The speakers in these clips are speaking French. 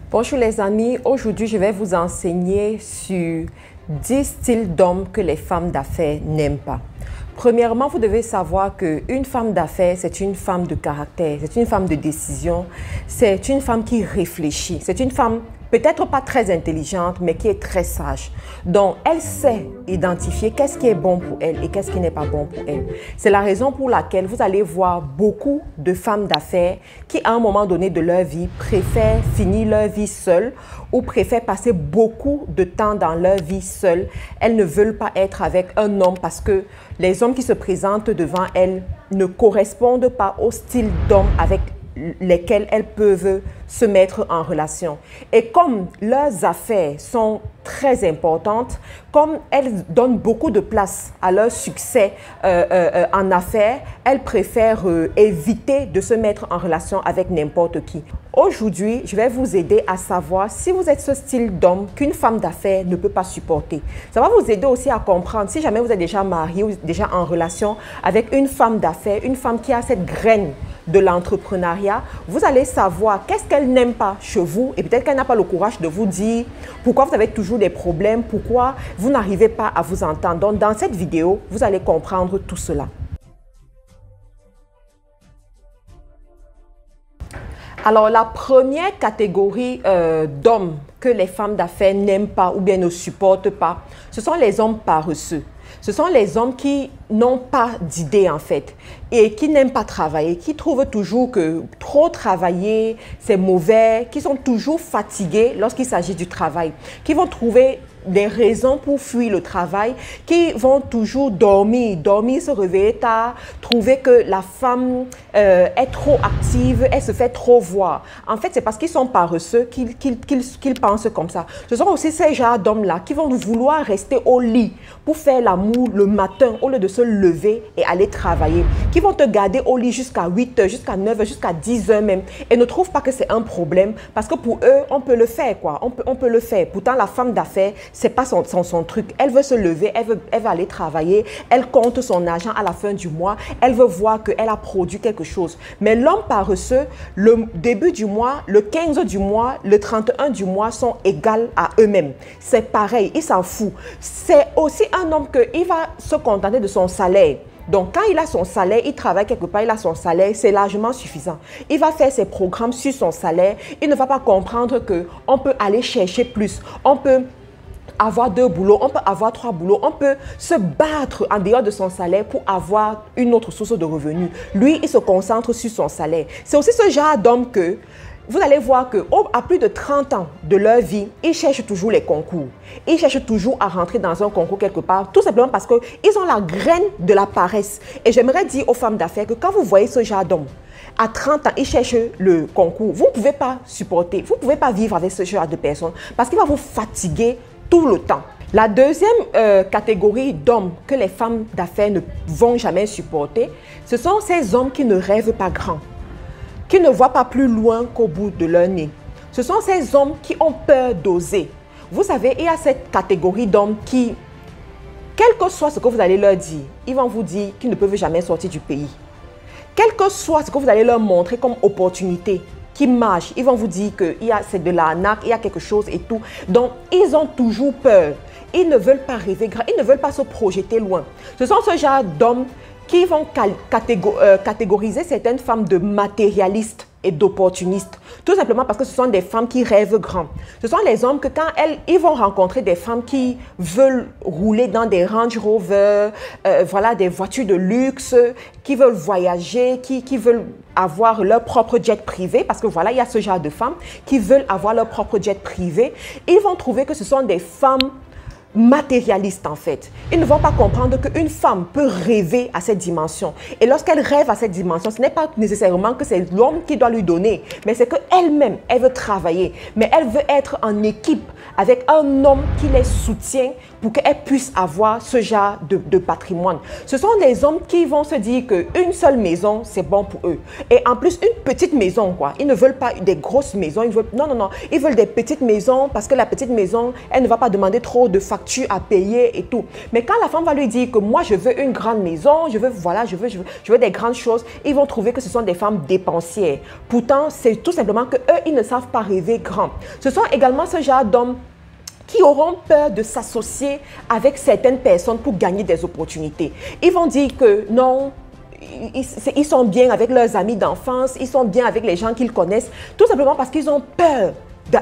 Bonjour les amis, aujourd'hui je vais vous enseigner sur 10 styles d'hommes que les femmes d'affaires n'aiment pas. Premièrement, vous devez savoir qu'une femme d'affaires, c'est une femme de caractère, c'est une femme de décision, c'est une femme qui réfléchit, c'est une femme peut-être pas très intelligente, mais qui est très sage. Donc, elle sait identifier qu'est-ce qui est bon pour elle et qu'est-ce qui n'est pas bon pour elle. C'est la raison pour laquelle vous allez voir beaucoup de femmes d'affaires qui, à un moment donné de leur vie, préfèrent finir leur vie seules ou préfèrent passer beaucoup de temps dans leur vie seules. Elles ne veulent pas être avec un homme parce que les hommes qui se présentent devant elles ne correspondent pas au style d'homme avec lesquels elles peuvent se mettre en relation. Et comme leurs affaires sont très importantes, comme elles donnent beaucoup de place à leur succès en affaires, elles préfèrent éviter de se mettre en relation avec n'importe qui. Aujourd'hui, je vais vous aider à savoir si vous êtes ce style d'homme qu'une femme d'affaires ne peut pas supporter. Ça va vous aider aussi à comprendre si jamais vous êtes déjà marié ou déjà en relation avec une femme d'affaires, une femme qui a cette graine de l'entrepreneuriat, vous allez savoir qu'est-ce qu'elle n'aime pas chez vous et peut-être qu'elle n'a pas le courage de vous dire pourquoi vous avez toujours des problèmes, pourquoi vous n'arrivez pas à vous entendre. Donc, dans cette vidéo, vous allez comprendre tout cela. Alors, la première catégorie d'hommes que les femmes d'affaires n'aiment pas ou bien ne supportent pas, ce sont les hommes paresseux. Ce sont les hommes qui n'ont pas d'idées en fait et qui n'aiment pas travailler, qui trouvent toujours que trop travailler c'est mauvais, qui sont toujours fatigués lorsqu'il s'agit du travail, qui vont trouver des raisons pour fuir le travail, qui vont toujours dormir, se réveiller tard, trouver que la femme est trop active, elle se fait trop voir. En fait, c'est parce qu'ils sont paresseux qu'ils pensent comme ça. Ce sont aussi ces genres d'hommes-là qui vont vouloir rester au lit pour faire l'amour le matin au lieu de se lever et aller travailler, qui vont te garder au lit jusqu'à 8 heures, jusqu'à 9 heures, jusqu'à 10 heures même et ne trouvent pas que c'est un problème parce que pour eux, on peut le faire quoi, on peut le faire. Pourtant, la femme d'affaires, c'est pas son truc. Elle veut se lever, elle veut aller travailler, elle compte son argent à la fin du mois, elle veut voir qu'elle a produit quelque chose. Mais l'homme paresseux, le début du mois, le 15 du mois, le 31 du mois sont égales à eux-mêmes. C'est pareil, il s'en fout. C'est aussi un homme qu'il va se contenter de son salaire. Donc, quand il a son salaire, il travaille quelque part, il a son salaire, c'est largement suffisant. Il va faire ses programmes sur son salaire. Il ne va pas comprendre qu'on peut aller chercher plus. On peut avoir 2 boulots, on peut avoir 3 boulots, on peut se battre en dehors de son salaire pour avoir une autre source de revenus. Lui, il se concentre sur son salaire. C'est aussi ce genre d'homme que vous allez voir qu'à plus de 30 ans de leur vie, ils cherchent toujours les concours. Ils cherchent toujours à rentrer dans un concours quelque part, tout simplement parce qu'ils ont la graine de la paresse. Et j'aimerais dire aux femmes d'affaires que quand vous voyez ce genre d'homme, à 30 ans, ils cherchent le concours, vous ne pouvez pas supporter, vous ne pouvez pas vivre avec ce genre de personnes parce qu'il va vous fatiguer tout le temps. La deuxième catégorie d'hommes que les femmes d'affaires ne vont jamais supporter, ce sont ces hommes qui ne rêvent pas grand, qui ne voient pas plus loin qu'au bout de leur nez. Ce sont ces hommes qui ont peur d'oser. Vous savez, il y a cette catégorie d'hommes qui, quel que soit ce que vous allez leur dire, ils vont vous dire qu'ils ne peuvent jamais sortir du pays. Quel que soit ce que vous allez leur montrer comme opportunité, qui marche, ils vont vous dire que c'est de l'arnaque, il y a quelque chose et tout. Donc, ils ont toujours peur. Ils ne veulent pas rêver grand, ils ne veulent pas se projeter loin. Ce sont ce genre d'hommes qui vont catégoriser certaines femmes de matérialistes et d'opportunistes. Tout simplement parce que ce sont des femmes qui rêvent grand. Ce sont les hommes que quand ils vont rencontrer des femmes qui veulent rouler dans des Range Rover, voilà, des voitures de luxe, qui veulent voyager, qui veulent avoir leur propre jet privé, parce que voilà, il y a ce genre de femmes qui veulent avoir leur propre jet privé. Ils vont trouver que ce sont des femmes matérialistes en fait. Ils ne vont pas comprendre qu'une femme peut rêver à cette dimension. Et lorsqu'elle rêve à cette dimension, ce n'est pas nécessairement que c'est l'homme qui doit lui donner, mais c'est qu'elle-même, elle veut travailler. Mais elle veut être en équipe avec un homme qui les soutient pour qu'elle puisse avoir ce genre de patrimoine. Ce sont des hommes qui vont se dire qu'une seule maison, c'est bon pour eux. Et en plus, une petite maison, quoi. Ils ne veulent pas des grosses maisons. Ils veulent, non. Ils veulent des petites maisons parce que la petite maison, elle ne va pas demander trop de factures factures à payer et tout. Mais quand la femme va lui dire que moi, je veux une grande maison, je veux, voilà, je veux des grandes choses, ils vont trouver que ce sont des femmes dépensières. Pourtant, c'est tout simplement que eux, ils ne savent pas rêver grand. Ce sont également ce genre d'hommes qui auront peur de s'associer avec certaines personnes pour gagner des opportunités. Ils vont dire que non, ils sont bien avec leurs amis d'enfance, ils sont bien avec les gens qu'ils connaissent, tout simplement parce qu'ils ont peur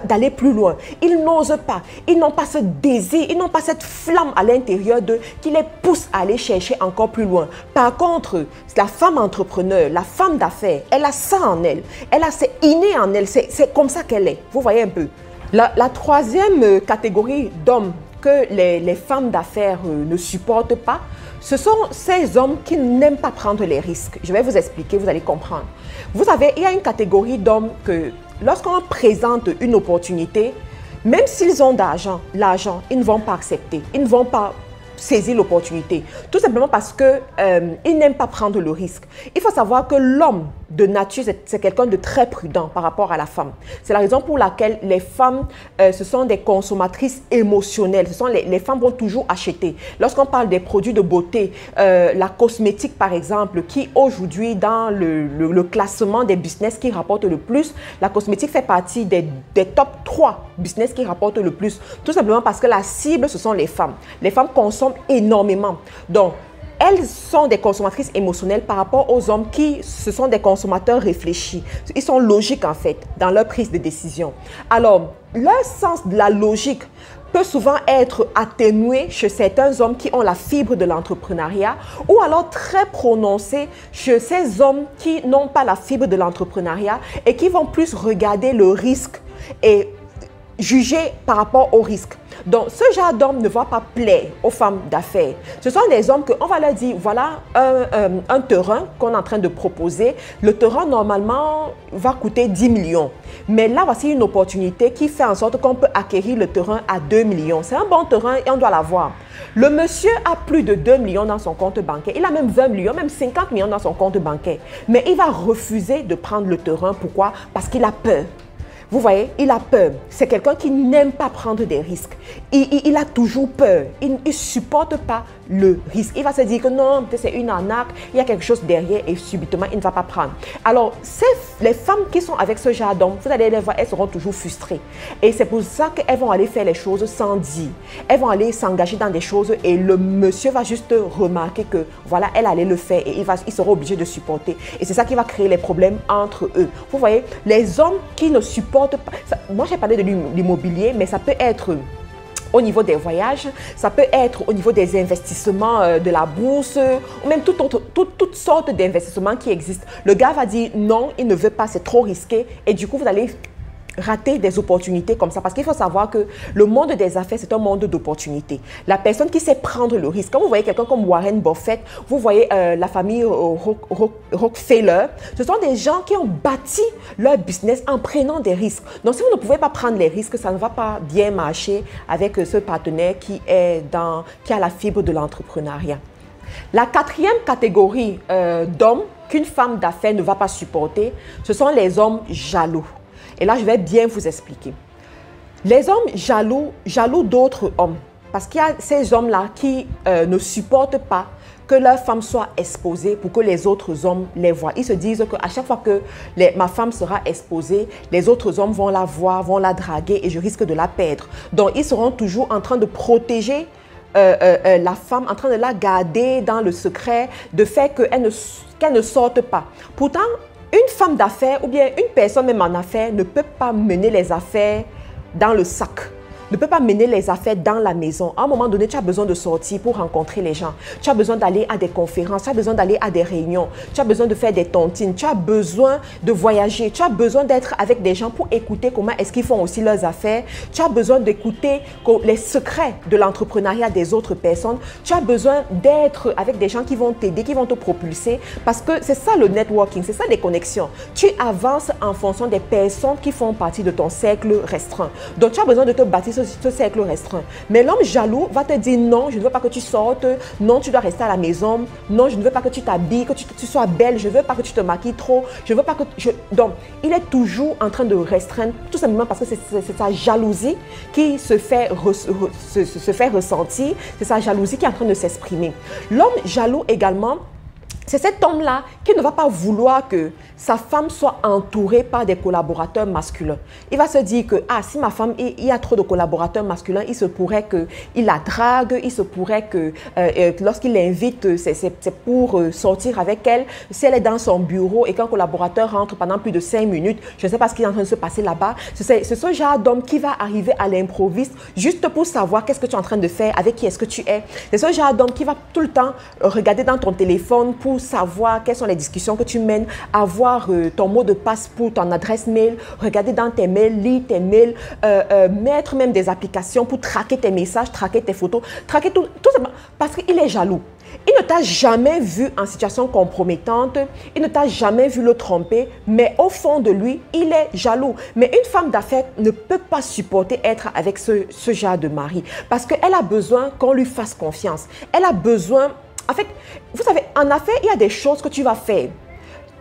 d'aller plus loin. Ils n'osent pas, ils n'ont pas ce désir, ils n'ont pas cette flamme à l'intérieur d'eux qui les pousse à aller chercher encore plus loin. Par contre, la femme entrepreneur, la femme d'affaires, elle a ça en elle, c'est inné en elle, c'est comme ça qu'elle est. Vous voyez un peu. La troisième catégorie d'hommes que les femmes d'affaires ne supportent pas, ce sont ces hommes qui n'aiment pas prendre les risques. Je vais vous expliquer, vous allez comprendre. Vous savez, il y a une catégorie d'hommes que lorsqu'on présente une opportunité, même s'ils ont l'argent, ils ne vont pas accepter, ils ne vont pas saisir l'opportunité. Tout simplement parce qu'ils n'aiment pas prendre le risque. Il faut savoir que l'homme de nature, c'est quelqu'un de très prudent par rapport à la femme. C'est la raison pour laquelle les femmes, ce sont des consommatrices émotionnelles. Les femmes vont toujours acheter. Lorsqu'on parle des produits de beauté, la cosmétique par exemple, qui aujourd'hui dans le classement des business qui rapportent le plus, la cosmétique fait partie des top 3 business qui rapportent le plus. Tout simplement parce que la cible, ce sont les femmes. Les femmes consomment énormément. Donc, elles sont des consommatrices émotionnelles par rapport aux hommes qui, ce sont des consommateurs réfléchis. Ils sont logiques en fait dans leur prise de décision. Alors, leur sens de la logique peut souvent être atténué chez certains hommes qui ont la fibre de l'entrepreneuriat ou alors très prononcé chez ces hommes qui n'ont pas la fibre de l'entrepreneuriat et qui vont plus regarder le risque et juger par rapport au risque. Donc, ce genre d'homme ne va pas plaire aux femmes d'affaires. Ce sont des hommes qu'on va leur dire, voilà un terrain qu'on est en train de proposer. Le terrain, normalement, va coûter 10 millions. Mais là, voici une opportunité qui fait en sorte qu'on peut acquérir le terrain à 2 millions. C'est un bon terrain et on doit l'avoir. Le monsieur a plus de 2 millions dans son compte bancaire. Il a même 20 millions, même 50 millions dans son compte bancaire. Mais il va refuser de prendre le terrain. Pourquoi? Parce qu'il a peur. Vous voyez, il a peur. C'est quelqu'un qui n'aime pas prendre des risques. Il a toujours peur. Il ne supporte pas le risque. Il va se dire que non, c'est une arnaque, il y a quelque chose derrière et subitement, il ne va pas prendre. Alors, les femmes qui sont avec ce genre d'homme, vous allez les voir, elles seront toujours frustrées. Et c'est pour ça qu'elles vont aller faire les choses sans dire. Elles vont aller s'engager dans des choses et le monsieur va juste remarquer que voilà, elle allait le faire et il sera obligé de supporter. Et c'est ça qui va créer les problèmes entre eux. Vous voyez, les hommes qui ne supportent pas... moi, j'ai parlé de l'immobilier, mais ça peut être au niveau des voyages, ça peut être au niveau des investissements de la bourse, ou même toutes sortes d'investissements qui existent. Le gars va dire non, il ne veut pas, c'est trop risqué. Et du coup, vous allez rater des opportunités comme ça. Parce qu'il faut savoir que le monde des affaires, c'est un monde d'opportunités. La personne qui sait prendre le risque, quand vous voyez quelqu'un comme Warren Buffett, vous voyez la famille Rockefeller, ce sont des gens qui ont bâti leur business en prenant des risques. Donc, si vous ne pouvez pas prendre les risques, ça ne va pas bien marcher avec ce partenaire qui a la fibre de l'entrepreneuriat. La quatrième catégorie d'hommes qu'une femme d'affaires ne va pas supporter, ce sont les hommes jaloux. Et là, je vais bien vous expliquer. Les hommes jaloux d'autres hommes. Parce qu'il y a ces hommes-là qui ne supportent pas que leur femme soit exposée pour que les autres hommes les voient. Ils se disent qu'à chaque fois que ma femme sera exposée, les autres hommes vont la voir, vont la draguer et je risque de la perdre. Donc, ils seront toujours en train de protéger la femme, en train de la garder dans le secret, de faire qu'elle ne sorte pas. Pourtant, une femme d'affaires ou bien une personne même en affaires ne peut pas mener les affaires dans le sac. Ne peut pas mener les affaires dans la maison. À un moment donné, tu as besoin de sortir pour rencontrer les gens. Tu as besoin d'aller à des conférences, tu as besoin d'aller à des réunions, tu as besoin de faire des tontines, tu as besoin de voyager, tu as besoin d'être avec des gens pour écouter comment est-ce qu'ils font aussi leurs affaires. Tu as besoin d'écouter les secrets de l'entrepreneuriat des autres personnes. Tu as besoin d'être avec des gens qui vont t'aider, qui vont te propulser parce que c'est ça le networking, c'est ça les connexions. Tu avances en fonction des personnes qui font partie de ton cercle restreint. Donc, tu as besoin de te bâtir ce cercle restreint. Mais l'homme jaloux va te dire non, je ne veux pas que tu sortes, non, tu dois rester à la maison, non, je ne veux pas que tu t'habilles, que tu sois belle, je ne veux pas que tu te maquilles trop, je ne veux pas que Donc, il est toujours en train de restreindre, tout simplement parce que c'est sa jalousie qui se fait ressentir, c'est sa jalousie qui est en train de s'exprimer. L'homme jaloux également, c'est cet homme-là qui ne va pas vouloir que sa femme soit entourée par des collaborateurs masculins. Il va se dire que si ma femme, il y a trop de collaborateurs masculins, il se pourrait qu'il la drague, il se pourrait que lorsqu'il l'invite, c'est pour sortir avec elle. Si elle est dans son bureau et qu'un collaborateur rentre pendant plus de 5 minutes, je ne sais pas ce qui est en train de se passer là-bas. C'est ce genre d'homme qui va arriver à l'improviste juste pour savoir qu'est-ce que tu es en train de faire, avec qui est-ce que tu es. C'est ce genre d'homme qui va tout le temps regarder dans ton téléphone pour savoir quelles sont les discussions que tu mènes, avoir ton mot de passe pour ton adresse mail, regarder dans tes mails, lire tes mails, mettre même des applications pour traquer tes messages, traquer tes photos, traquer tout simplement parce qu'il est jaloux. Il ne t'a jamais vu en situation compromettante, il ne t'a jamais vu le tromper, mais au fond de lui, il est jaloux. Mais une femme d'affaires ne peut pas supporter être avec ce genre de mari parce qu'elle a besoin qu'on lui fasse confiance. Elle a besoin... En fait, vous savez, en affaires, il y a des choses que tu vas faire.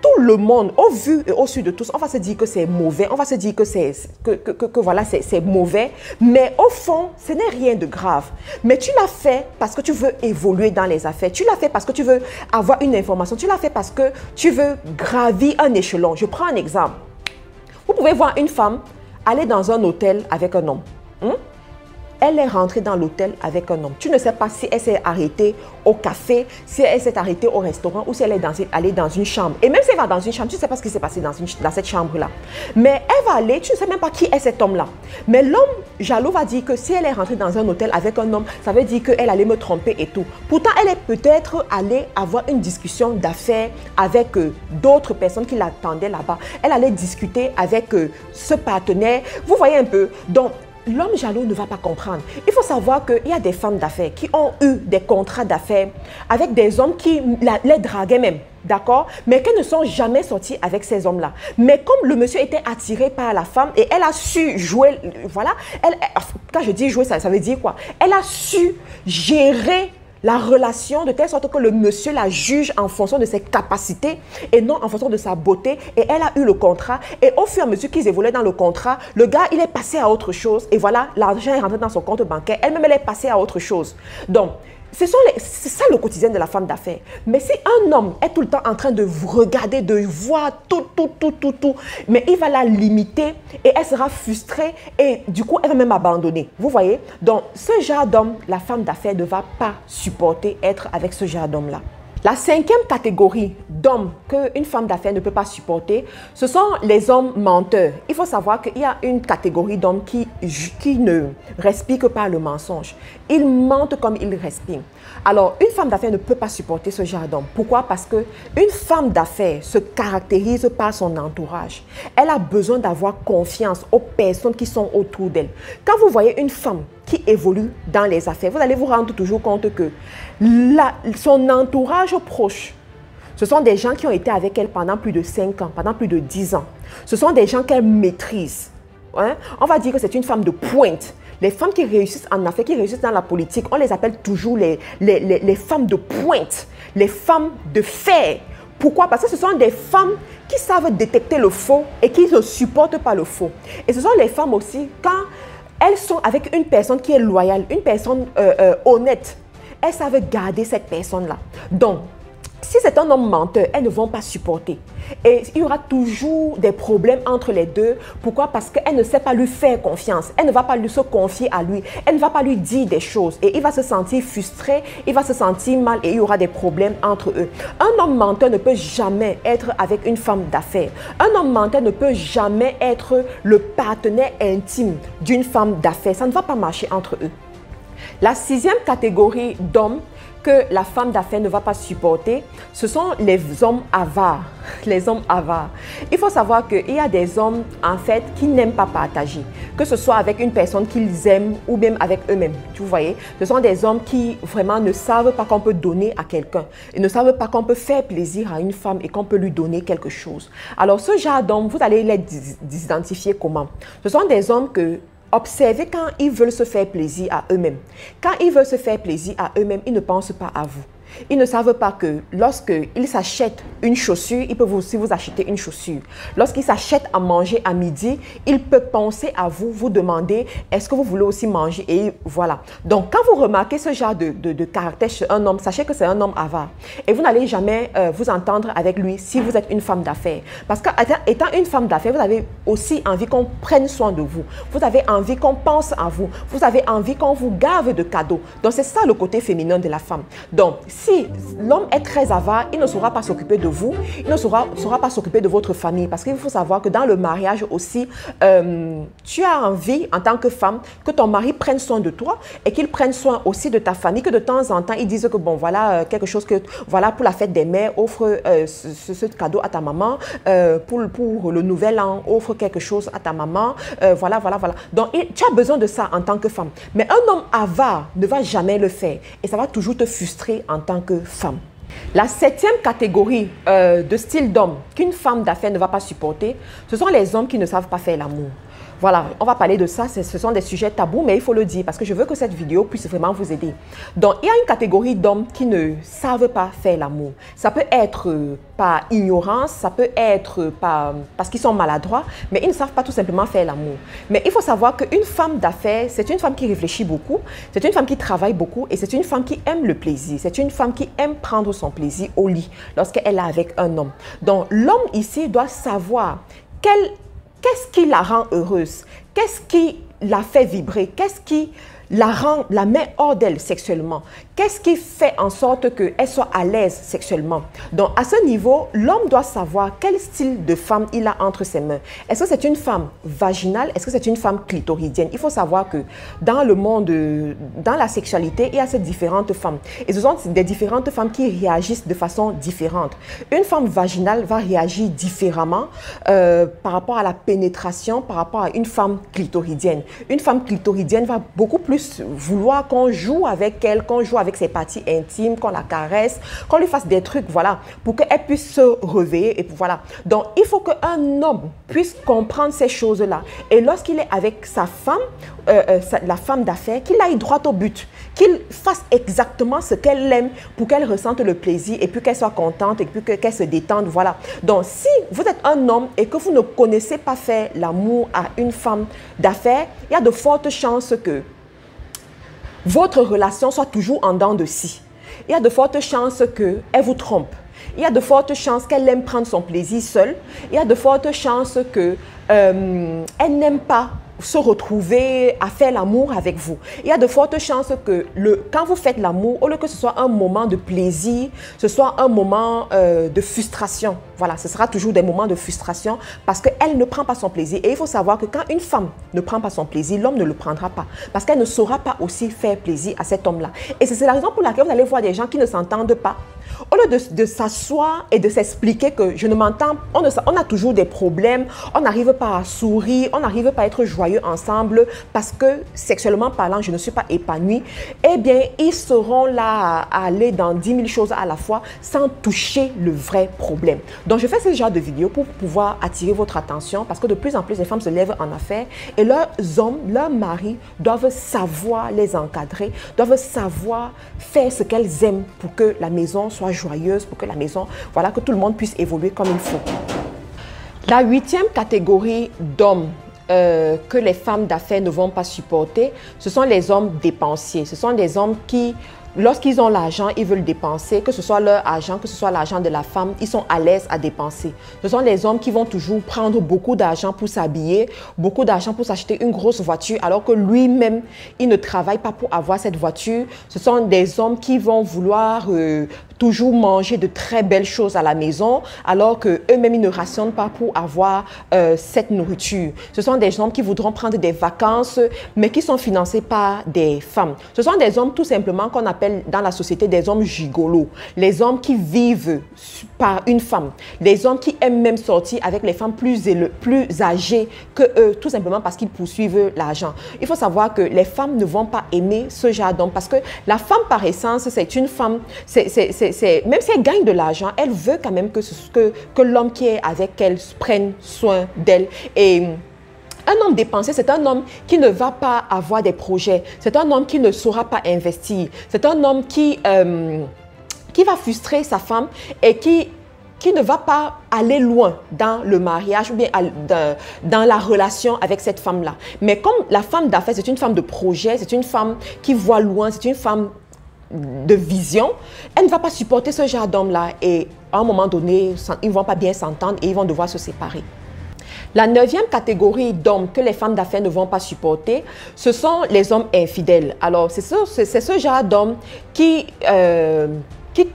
Tout le monde, au vu et au su de tous, on va se dire que c'est mauvais, on va se dire que voilà, c'est mauvais, mais au fond, ce n'est rien de grave. Mais tu l'as fait parce que tu veux évoluer dans les affaires, tu l'as fait parce que tu veux avoir une information, tu l'as fait parce que tu veux gravir un échelon. Je prends un exemple. Vous pouvez voir une femme aller dans un hôtel avec un homme. Elle est rentrée dans l'hôtel avec un homme. Tu ne sais pas si elle s'est arrêtée au café, si elle s'est arrêtée au restaurant ou si elle est allée dans une chambre. Et même si elle va dans une chambre, tu ne sais pas ce qui s'est passé dans cette chambre-là. Mais elle va aller, tu ne sais même pas qui est cet homme-là. Mais l'homme jaloux va dire que si elle est rentrée dans un hôtel avec un homme, ça veut dire qu'elle allait me tromper et tout. Pourtant, elle est peut-être allée avoir une discussion d'affaires avec d'autres personnes qui l'attendaient là-bas. Elle allait discuter avec ce partenaire. Vous voyez un peu. Donc, l'homme jaloux ne va pas comprendre. Il faut savoir qu'il y a des femmes d'affaires qui ont eu des contrats d'affaires avec des hommes qui les draguaient même, d'accord? Mais qui ne sont jamais sortis avec ces hommes-là. Mais comme le monsieur était attiré par la femme et elle a su jouer, voilà, quand je dis jouer, ça veut dire quoi? Elle a su gérer la relation de telle sorte que le monsieur la juge en fonction de ses capacités et non en fonction de sa beauté. Et elle a eu le contrat. Et au fur et à mesure qu'ils évoluaient dans le contrat, le gars, il est passé à autre chose. Et voilà, l'argent est rentré dans son compte bancaire. Elle-même, elle est passée à autre chose. Donc, c'est ça le quotidien de la femme d'affaires. Mais si un homme est tout le temps en train de regarder, de voir tout, mais il va la limiter et elle sera frustrée et du coup, elle va même abandonner. Vous voyez? Donc, ce genre d'homme, la femme d'affaires ne va pas supporter être avec ce genre d'homme-là. La cinquième catégorie d'hommes qu'une femme d'affaires ne peut pas supporter, ce sont les hommes menteurs. Il faut savoir qu'il y a une catégorie d'hommes qui ne respirent que par le mensonge. Ils mentent comme ils respirent. Alors, une femme d'affaires ne peut pas supporter ce genre d'homme. Pourquoi? Parce qu'une femme d'affaires se caractérise par son entourage. Elle a besoin d'avoir confiance aux personnes qui sont autour d'elle. Quand vous voyez une femme qui évolue dans les affaires, vous allez vous rendre toujours compte que son entourage proche, ce sont des gens qui ont été avec elle pendant plus de 5 ans, pendant plus de 10 ans. Ce sont des gens qu'elle maîtrise. Hein? On va dire que c'est une femme de pointe. Les femmes qui réussissent en affaires, qui réussissent dans la politique, on les appelle toujours les femmes de pointe, les femmes de fer. Pourquoi? Parce que ce sont des femmes qui savent détecter le faux et qui ne supportent pas le faux. Et ce sont les femmes aussi, quand elles sont avec une personne qui est loyale, une personne honnête, elles savent garder cette personne-là. Donc, si c'est un homme menteur, elles ne vont pas supporter. Et il y aura toujours des problèmes entre les deux. Pourquoi? Parce qu'elle ne sait pas lui faire confiance. Elle ne va pas se confier à lui. Elle ne va pas lui dire des choses. Et il va se sentir frustré, il va se sentir mal et il y aura des problèmes entre eux. Un homme menteur ne peut jamais être avec une femme d'affaires. Un homme menteur ne peut jamais être le partenaire intime d'une femme d'affaires. Ça ne va pas marcher entre eux. La sixième catégorie d'hommes que la femme d'affaires ne va pas supporter, ce sont les hommes avares. Les hommes avares. Il faut savoir qu'il y a des hommes, en fait, qui n'aiment pas partager. Que ce soit avec une personne qu'ils aiment ou même avec eux-mêmes. Vous voyez, ce sont des hommes qui vraiment ne savent pas qu'on peut donner à quelqu'un. Ils ne savent pas qu'on peut faire plaisir à une femme et qu'on peut lui donner quelque chose. Alors, ce genre d'hommes, vous allez les identifier comment? Ce sont des hommes que observez quand ils veulent se faire plaisir à eux-mêmes. Quand ils veulent se faire plaisir à eux-mêmes, ils ne pensent pas à vous. Ils ne savent pas que lorsqu'ils s'achètent une chaussure, ils peuvent aussi vous acheter une chaussure. Lorsqu'ils s'achètent à manger à midi, ils peuvent penser à vous, vous demander est-ce que vous voulez aussi manger, et voilà. Donc, quand vous remarquez ce genre de caractère chez un homme, sachez que c'est un homme avare. Et vous n'allez jamais vous entendre avec lui si vous êtes une femme d'affaires. Parce qu'étant une femme d'affaires, vous avez aussi envie qu'on prenne soin de vous. Vous avez envie qu'on pense à vous. Vous avez envie qu'on vous gave de cadeaux. Donc, c'est ça le côté féminin de la femme. Donc, si l'homme est très avare, il ne saura pas s'occuper de vous, il ne saura pas s'occuper de votre famille. Parce qu'il faut savoir que dans le mariage aussi, tu as envie en tant que femme que ton mari prenne soin de toi et qu'il prenne soin aussi de ta famille, que de temps en temps, il dise que bon, voilà quelque chose que, voilà, pour la fête des mères, offre ce cadeau à ta maman, pour le nouvel an, offre quelque chose à ta maman, voilà. Donc, tu as besoin de ça en tant que femme. Mais un homme avare ne va jamais le faire et ça va toujours te frustrer en tant que femme. La 7e catégorie de style d'homme qu'une femme d'affaires ne va pas supporter, ce sont les hommes qui ne savent pas faire l'amour. Voilà, on va parler de ça, ce sont des sujets tabous, mais il faut le dire parce que je veux que cette vidéo puisse vraiment vous aider. Donc, il y a une catégorie d'hommes qui ne savent pas faire l'amour. Ça peut être par ignorance, ça peut être parce qu'ils sont maladroits, mais ils ne savent pas tout simplement faire l'amour. Mais il faut savoir qu'une femme d'affaires, c'est une femme qui réfléchit beaucoup, c'est une femme qui travaille beaucoup et c'est une femme qui aime le plaisir. C'est une femme qui aime prendre son plaisir au lit lorsqu'elle est avec un homme. Donc, l'homme ici doit savoir qu'est-ce qui la rend heureuse? Qu'est-ce qui la fait vibrer? Qu'est-ce qui la met hors d'elle sexuellement? Qu'est-ce qui fait en sorte qu'elle soit à l'aise sexuellement? Donc, à ce niveau, l'homme doit savoir quel style de femme il a entre ses mains. Est-ce que c'est une femme vaginale? Est-ce que c'est une femme clitoridienne? Il faut savoir que dans le monde, dans la sexualité, il y a ces différentes femmes. Et ce sont des différentes femmes qui réagissent de façon différente. Une femme vaginale va réagir différemment par rapport à la pénétration, par rapport à une femme clitoridienne. Une femme clitoridienne va beaucoup plus vouloir qu'on joue avec elle, qu'on joue avec ses parties intimes, qu'on la caresse, qu'on lui fasse des trucs, voilà, pour qu'elle puisse se réveiller. Et voilà. Donc, il faut qu'un homme puisse comprendre ces choses-là. Et lorsqu'il est avec sa femme, la femme d'affaires, qu'il aille droit au but, qu'il fasse exactement ce qu'elle aime pour qu'elle ressente le plaisir et puis qu'elle soit contente et puis qu'elle se détende, voilà. Donc, si vous êtes un homme et que vous ne connaissez pas faire l'amour à une femme d'affaires, il y a de fortes chances que votre relation soit toujours en dents de scie. Il y a de fortes chances qu'elle vous trompe. Il y a de fortes chances qu'elle aime prendre son plaisir seule. Il y a de fortes chances qu'elle n'aime pas se retrouver à faire l'amour avec vous. Il y a de fortes chances que quand vous faites l'amour, au lieu que ce soit un moment de plaisir, ce soit un moment de frustration. Voilà, ce sera toujours des moments de frustration parce qu'elle ne prend pas son plaisir. Et il faut savoir que quand une femme ne prend pas son plaisir, l'homme ne le prendra pas parce qu'elle ne saura pas aussi faire plaisir à cet homme-là. Et c'est la raison pour laquelle vous allez voir des gens qui ne s'entendent pas. Au lieu de s'asseoir et de s'expliquer que je ne m'entends, on a toujours des problèmes, on n'arrive pas à sourire, on n'arrive pas à être joyeux ensemble parce que sexuellement parlant, je ne suis pas épanouie, eh bien, ils seront là à aller dans 10 000 choses à la fois sans toucher le vrai problème. Donc, je fais ce genre de vidéo pour pouvoir attirer votre attention parce que de plus en plus, les femmes se lèvent en affaires et leurs hommes, leurs maris doivent savoir les encadrer, doivent savoir faire ce qu'elles aiment pour que la maison soit joyeuse, pour que la maison, voilà, que tout le monde puisse évoluer comme il faut. La 8e catégorie d'hommes que les femmes d'affaires ne vont pas supporter, ce sont les hommes dépensiers. Ce sont des hommes qui, lorsqu'ils ont l'argent, ils veulent dépenser, que ce soit leur argent, que ce soit l'argent de la femme, ils sont à l'aise à dépenser. Ce sont les hommes qui vont toujours prendre beaucoup d'argent pour s'habiller, beaucoup d'argent pour s'acheter une grosse voiture, alors que lui-même, il ne travaille pas pour avoir cette voiture. Ce sont des hommes qui vont vouloir toujours manger de très belles choses à la maison, alors qu'eux-mêmes, ils ne rationnent pas pour avoir cette nourriture. Ce sont des hommes qui voudront prendre des vacances, mais qui sont financés par des femmes. Ce sont des hommes tout simplement qu'on appelle dans la société des hommes gigolos. Les hommes qui vivent par une femme. Les hommes qui aiment même sortir avec les femmes plus âgées que eux, tout simplement parce qu'ils poursuivent l'argent. Il faut savoir que les femmes ne vont pas aimer ce genre d'homme parce que la femme par essence, c'est une femme, même si elle gagne de l'argent, elle veut quand même que l'homme qui est avec elle prenne soin d'elle. Et Un homme dépensier, c'est un homme qui ne va pas avoir des projets. C'est un homme qui ne saura pas investir. C'est un homme qui va frustrer sa femme et qui ne va pas aller loin dans le mariage ou bien dans la relation avec cette femme-là. Mais comme la femme d'affaires, c'est une femme de projet, c'est une femme qui voit loin, c'est une femme de vision, elle ne va pas supporter ce genre d'homme-là et à un moment donné, ils ne vont pas bien s'entendre et ils vont devoir se séparer. La 9e catégorie d'hommes que les femmes d'affaires ne vont pas supporter, ce sont les hommes infidèles. Alors, c'est ce genre d'hommes qui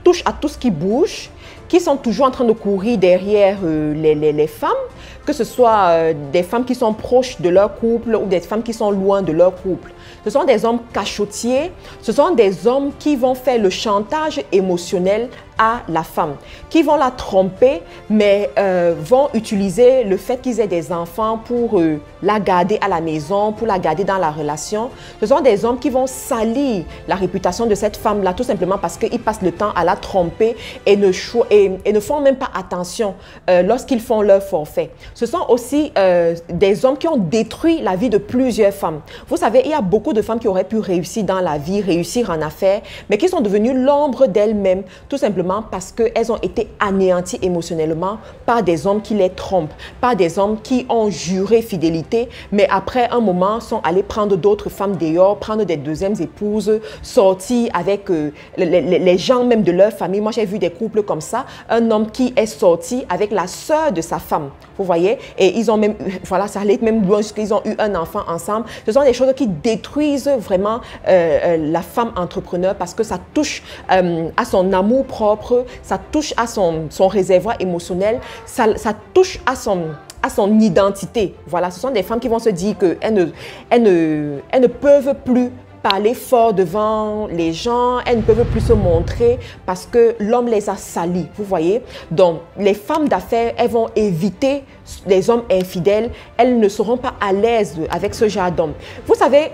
touchent à tout ce qui bouge, qui sont toujours en train de courir derrière les femmes, que ce soit des femmes qui sont proches de leur couple ou des femmes qui sont loin de leur couple. Ce sont des hommes cachotiers, ce sont des hommes qui vont faire le chantage émotionnel à la femme, qui vont la tromper, mais vont utiliser le fait qu'ils aient des enfants pour la garder à la maison, pour la garder dans la relation. Ce sont des hommes qui vont salir la réputation de cette femme-là, tout simplement parce qu'ils passent le temps à la tromper et ne font même pas attention lorsqu'ils font leur forfait. Ce sont aussi des hommes qui ont détruit la vie de plusieurs femmes. Vous savez, il y a beaucoup de femmes qui auraient pu réussir dans la vie, réussir en affaires, mais qui sont devenues l'ombre d'elles-mêmes, tout simplement parce qu'elles ont été anéanties émotionnellement par des hommes qui les trompent, par des hommes qui ont juré fidélité, mais après un moment sont allés prendre d'autres femmes dehors, prendre des deuxièmes épouses, sortir avec les gens même de leur famille. Moi, j'ai vu des couples comme ça, un homme qui est sorti avec la sœur de sa femme, vous voyez, et ils ont même, voilà, ça allait même loin jusqu'ils ont eu un enfant ensemble. Ce sont des choses qui détruisent vraiment la femme entrepreneur parce que ça touche à son amour propre, ça touche à son réservoir émotionnel, ça touche à son identité. Voilà, ce sont des femmes qui vont se dire qu'elles ne peuvent plus parler fort devant les gens, elles ne peuvent plus se montrer parce que l'homme les a salies, vous voyez. Donc, les femmes d'affaires, elles vont éviter les hommes infidèles, elles ne seront pas à l'aise avec ce genre d'homme. Vous savez,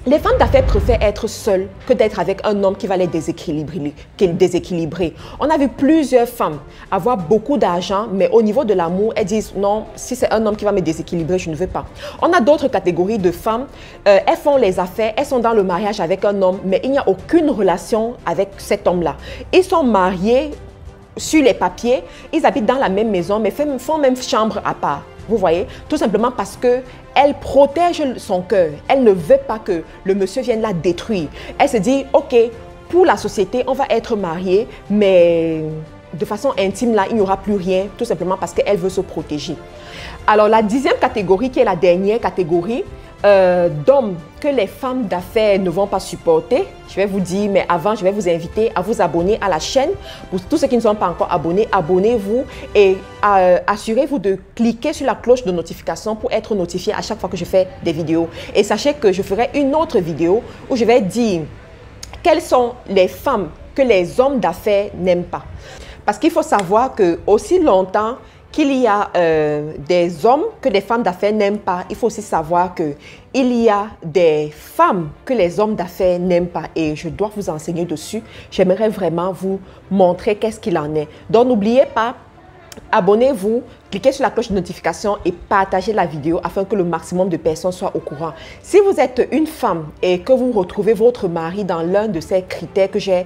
les femmes d'affaires préfèrent être seules que d'être avec un homme qui va les déséquilibrer. On a vu plusieurs femmes avoir beaucoup d'argent, mais au niveau de l'amour, elles disent non, si c'est un homme qui va me déséquilibrer, je ne veux pas. On a d'autres catégories de femmes, elles font les affaires, elles sont dans le mariage avec un homme, mais il n'y a aucune relation avec cet homme-là. Ils sont mariés sur les papiers, ils habitent dans la même maison, mais font même chambre à part. Vous voyez, tout simplement parce qu'elle protège son cœur. Elle ne veut pas que le monsieur vienne la détruire. Elle se dit, ok, pour la société, on va être mariés, mais de façon intime, là, il n'y aura plus rien, tout simplement parce qu'elle veut se protéger. Alors, la 10e catégorie, qui est la dernière catégorie, d'hommes que les femmes d'affaires ne vont pas supporter, je vais vous dire, mais avant, je vais vous inviter à vous abonner à la chaîne. Pour tous ceux qui ne sont pas encore abonnés, abonnez-vous et assurez-vous de cliquer sur la cloche de notification pour être notifié à chaque fois que je fais des vidéos. Et sachez que je ferai une autre vidéo où je vais dire quelles sont les femmes que les hommes d'affaires n'aiment pas. Parce qu'il faut savoir que aussi longtemps qu'il y a des hommes que les femmes d'affaires n'aiment pas, il faut aussi savoir qu'il y a des femmes que les hommes d'affaires n'aiment pas. Et je dois vous enseigner dessus. J'aimerais vraiment vous montrer qu'est-ce qu'il en est. Donc, n'oubliez pas, abonnez-vous, cliquez sur la cloche de notification et partagez la vidéo afin que le maximum de personnes soient au courant. Si vous êtes une femme et que vous retrouvez votre mari dans l'un de ces critères que j'ai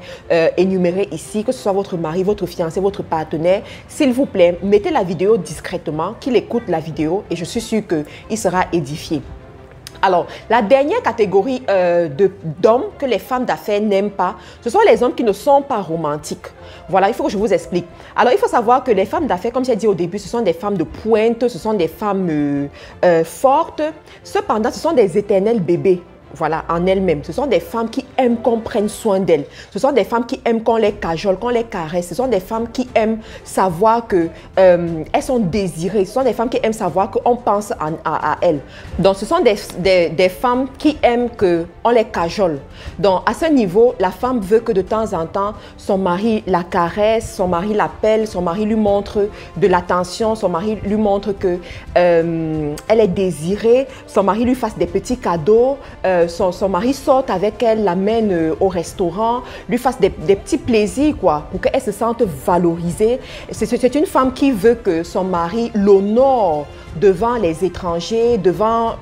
énumérés ici, que ce soit votre mari, votre fiancé, votre partenaire, s'il vous plaît, mettez la vidéo discrètement, qu'il écoute la vidéo et je suis sûre qu'il sera édifié. Alors, la dernière catégorie d'hommes que les femmes d'affaires n'aiment pas, ce sont les hommes qui ne sont pas romantiques. Voilà, il faut que je vous explique. Alors, il faut savoir que les femmes d'affaires, comme j'ai dit au début, ce sont des femmes de pointe, ce sont des femmes fortes. Cependant, ce sont des éternels bébés. Voilà, en elles-mêmes. Ce sont des femmes qui aiment qu'on prenne soin d'elles. Ce sont des femmes qui aiment qu'on les cajole, qu'on les caresse. Ce sont des femmes qui aiment savoir qu'elles sont désirées. Ce sont des femmes qui aiment savoir qu'on pense à elles. Donc, ce sont des femmes qui aiment qu'on les cajole. Donc, à ce niveau, la femme veut que de temps en temps, son mari la caresse, son mari l'appelle, son mari lui montre de l'attention, son mari lui montre qu'elle est désirée, son mari lui fasse des petits cadeaux, son mari sorte avec elle, l'amène au restaurant, lui fasse des petits plaisirs, quoi, pour qu'elle se sente valorisée. C'est une femme qui veut que son mari l'honore devant les étrangers, devant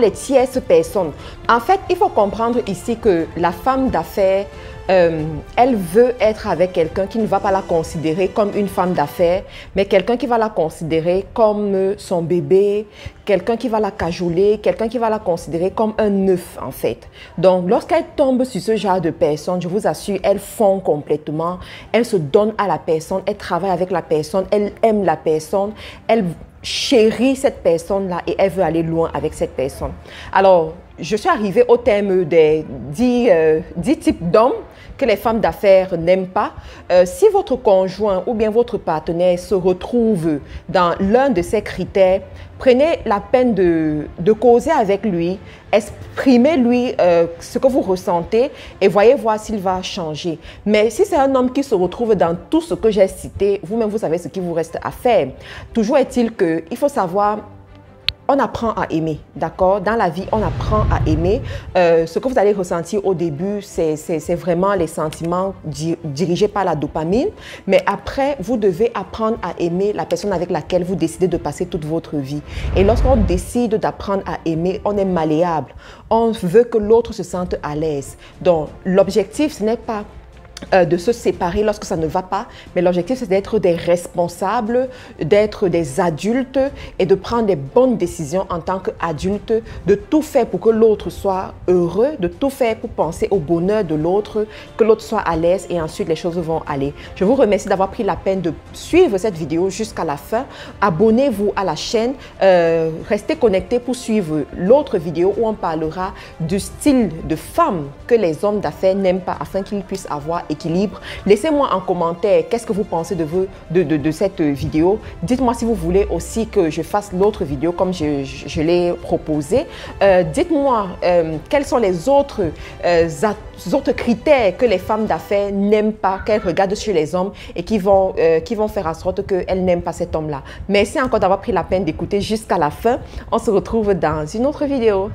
les tierces personnes. En fait, il faut comprendre ici que la femme d'affaires, elle veut être avec quelqu'un qui ne va pas la considérer comme une femme d'affaires, mais quelqu'un qui va la considérer comme son bébé, quelqu'un qui va la cajoler, quelqu'un qui va la considérer comme un œuf en fait. Donc, lorsqu'elle tombe sur ce genre de personnes, je vous assure, elle fond complètement, elle se donne à la personne, elle travaille avec la personne, elle aime la personne, elle chérit cette personne-là et elle veut aller loin avec cette personne. Alors, je suis arrivée au thème des 10 types d'hommes que les femmes d'affaires n'aiment pas. Si votre conjoint ou bien votre partenaire se retrouve dans l'un de ces critères, prenez la peine de causer avec lui, exprimez-lui ce que vous ressentez et voyez voir s'il va changer. Mais si c'est un homme qui se retrouve dans tout ce que j'ai cité, vous-même vous savez ce qu'il vous reste à faire. Toujours est-il qu'il faut savoir... On apprend à aimer, d'accord? Dans la vie, on apprend à aimer. Ce que vous allez ressentir au début, c'est vraiment les sentiments dirigés par la dopamine. Mais après, vous devez apprendre à aimer la personne avec laquelle vous décidez de passer toute votre vie. Et lorsqu'on décide d'apprendre à aimer, on est malléable. On veut que l'autre se sente à l'aise. Donc, l'objectif, ce n'est pas de se séparer lorsque ça ne va pas, mais l'objectif c'est d'être des responsables, d'être des adultes et de prendre des bonnes décisions en tant qu'adultes, de tout faire pour que l'autre soit heureux, de tout faire pour penser au bonheur de l'autre, que l'autre soit à l'aise et ensuite les choses vont aller. Je vous remercie d'avoir pris la peine de suivre cette vidéo jusqu'à la fin. Abonnez-vous à la chaîne, restez connectés pour suivre l'autre vidéo où on parlera du style de femme que les hommes d'affaires n'aiment pas afin qu'ils puissent avoir équilibre. Laissez-moi en commentaire qu'est-ce que vous pensez de cette vidéo. Dites-moi si vous voulez aussi que je fasse l'autre vidéo comme je l'ai proposé. Dites-moi quels sont les autres critères que les femmes d'affaires n'aiment pas, qu'elles regardent chez les hommes et qui vont faire en sorte qu'elles n'aiment pas cet homme-là. Merci encore d'avoir pris la peine d'écouter jusqu'à la fin. On se retrouve dans une autre vidéo.